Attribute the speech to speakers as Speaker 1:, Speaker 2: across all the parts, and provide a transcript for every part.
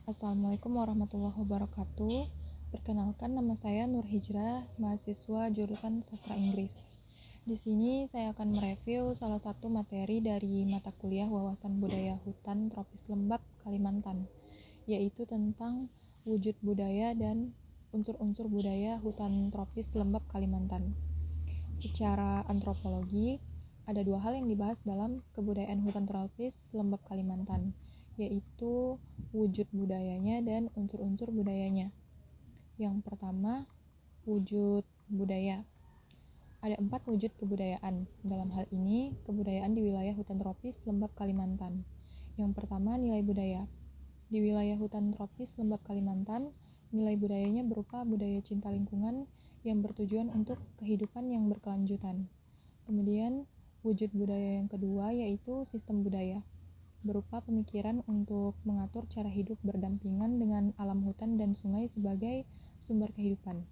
Speaker 1: Assalamualaikum warahmatullahi wabarakatuh. Perkenalkan, nama saya Nur Hijrah, mahasiswa jurusan Sastra Inggris. Di sini saya akan mereview salah satu materi dari mata kuliah Wawasan Budaya Hutan Tropis Lembap Kalimantan, yaitu tentang wujud budaya dan unsur-unsur budaya hutan tropis lembap Kalimantan. Secara antropologi, ada dua hal yang dibahas dalam kebudayaan hutan tropis lembap Kalimantan, yaitu wujud budayanya dan unsur-unsur budayanya. Yang pertama, wujud budaya. Ada 4 wujud kebudayaan. Dalam hal ini, kebudayaan di wilayah hutan tropis lembap Kalimantan. Yang pertama, nilai budaya. Di wilayah hutan tropis lembap Kalimantan, nilai budayanya berupa budaya cinta lingkungan yang bertujuan untuk kehidupan yang berkelanjutan. Kemudian, wujud budaya yang kedua yaitu sistem budaya, berupa pemikiran untuk mengatur cara hidup berdampingan dengan alam hutan dan sungai sebagai sumber kehidupan.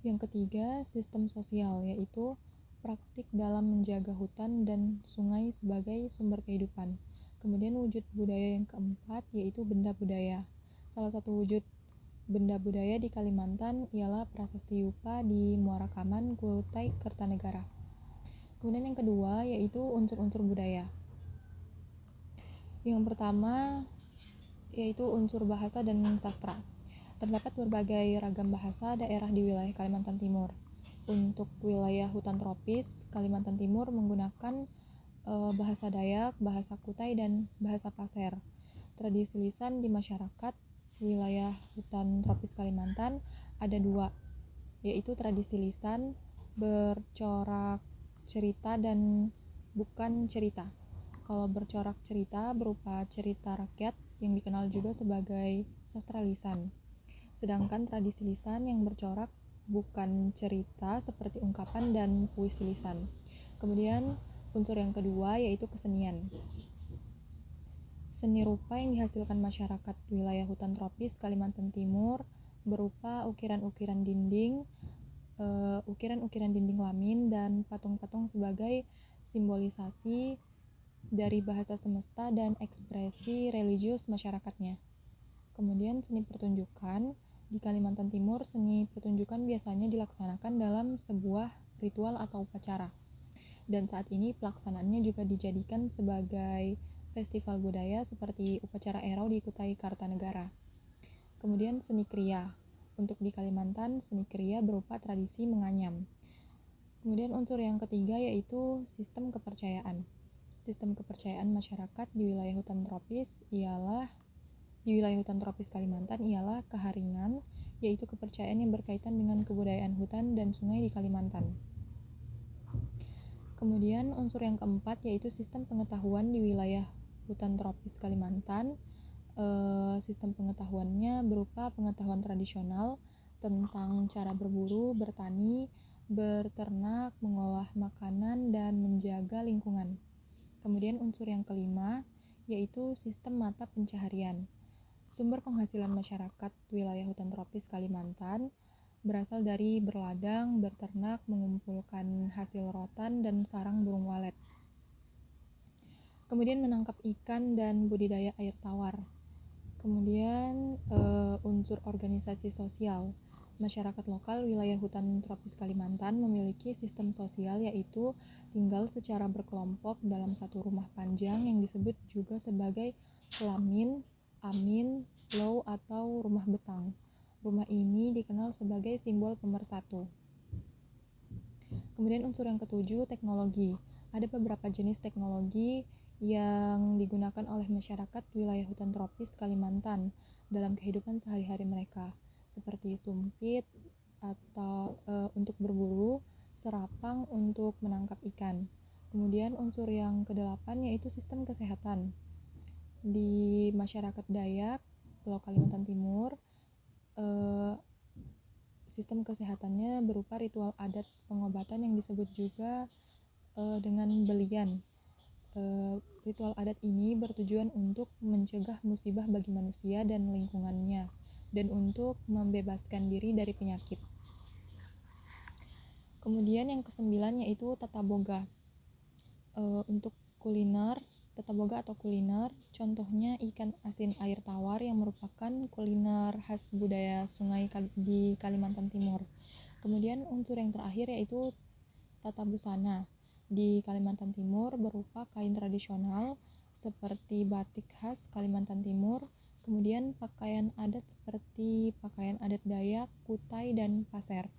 Speaker 1: Yang ketiga, sistem sosial, yaitu praktik dalam menjaga hutan dan sungai sebagai sumber kehidupan. Kemudian wujud budaya yang keempat yaitu benda budaya. Salah satu wujud benda budaya di Kalimantan ialah prasasti Yupa di Muara Kaman, Kutai Kertanegara. Kemudian yang kedua yaitu unsur-unsur budaya. Yang pertama yaitu unsur bahasa dan sastra. Terdapat berbagai ragam bahasa daerah di wilayah Kalimantan Timur. Untuk wilayah hutan tropis, Kalimantan Timur menggunakan bahasa Dayak, bahasa Kutai, dan bahasa Pasir. Tradisi lisan di masyarakat wilayah hutan tropis Kalimantan ada 2, yaitu tradisi lisan bercorak cerita dan bukan cerita. Kalau bercorak cerita berupa cerita rakyat yang dikenal juga sebagai sastra lisan. Sedangkan tradisi lisan yang bercorak bukan cerita seperti ungkapan dan puisi lisan. Kemudian unsur yang kedua yaitu kesenian. Seni rupa yang dihasilkan masyarakat wilayah hutan tropis Kalimantan Timur berupa ukiran-ukiran dinding lamin dan patung-patung sebagai simbolisasi dari bahasa semesta dan ekspresi religius masyarakatnya. Kemudian seni pertunjukan. Di Kalimantan Timur, seni pertunjukan biasanya dilaksanakan dalam sebuah ritual atau upacara. Dan saat ini pelaksanaannya juga dijadikan sebagai festival budaya seperti upacara Erau di Kutai Kartanegara. Kemudian seni kriya. Untuk di Kalimantan, seni kriya berupa tradisi menganyam. Kemudian unsur yang ketiga yaitu sistem kepercayaan. Sistem kepercayaan masyarakat di wilayah hutan tropis Kalimantan ialah keharingan, yaitu kepercayaan yang berkaitan dengan kebudayaan hutan dan sungai di Kalimantan. Kemudian unsur yang keempat yaitu sistem pengetahuan di wilayah hutan tropis Kalimantan. Sistem pengetahuannya berupa pengetahuan tradisional tentang cara berburu, bertani, berternak, mengolah makanan, dan menjaga lingkungan. Kemudian unsur yang kelima yaitu sistem mata pencaharian. Sumber penghasilan masyarakat wilayah hutan tropis Kalimantan berasal dari berladang, berternak, mengumpulkan hasil rotan, dan sarang burung walet. Kemudian menangkap ikan dan budidaya air tawar. Kemudian unsur organisasi sosial. Masyarakat lokal wilayah hutan tropis Kalimantan memiliki sistem sosial yaitu tinggal secara berkelompok dalam satu rumah panjang yang disebut juga sebagai pelamin, amin, low, atau rumah betang. Rumah ini dikenal sebagai simbol pemersatu. Kemudian unsur yang ketujuh, teknologi. Ada beberapa jenis teknologi yang digunakan oleh masyarakat wilayah hutan tropis Kalimantan dalam kehidupan sehari-hari mereka, seperti sumpit atau untuk berburu, serapang untuk menangkap ikan. Kemudian unsur yang kedelapan yaitu sistem kesehatan. Di masyarakat Dayak, Pulau Kalimantan Timur, sistem kesehatannya berupa ritual adat pengobatan yang disebut juga dengan belian. Ritual adat ini bertujuan untuk mencegah musibah bagi manusia dan lingkungannya, dan untuk membebaskan diri dari penyakit. Kemudian yang kesembilan yaitu tata boga. Untuk kuliner, tata boga atau kuliner. Contohnya ikan asin air tawar yang merupakan kuliner khas budaya sungai di Kalimantan Timur. Kemudian unsur yang terakhir yaitu tata busana. Di Kalimantan Timur berupa kain tradisional seperti batik khas Kalimantan Timur, kemudian pakaian adat seperti pakaian adat Dayak, Kutai, dan Pasir.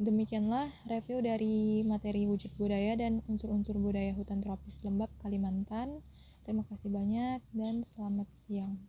Speaker 1: Demikianlah review dari materi wujud budaya dan unsur-unsur budaya hutan tropis lembap Kalimantan. Terima kasih banyak dan selamat siang.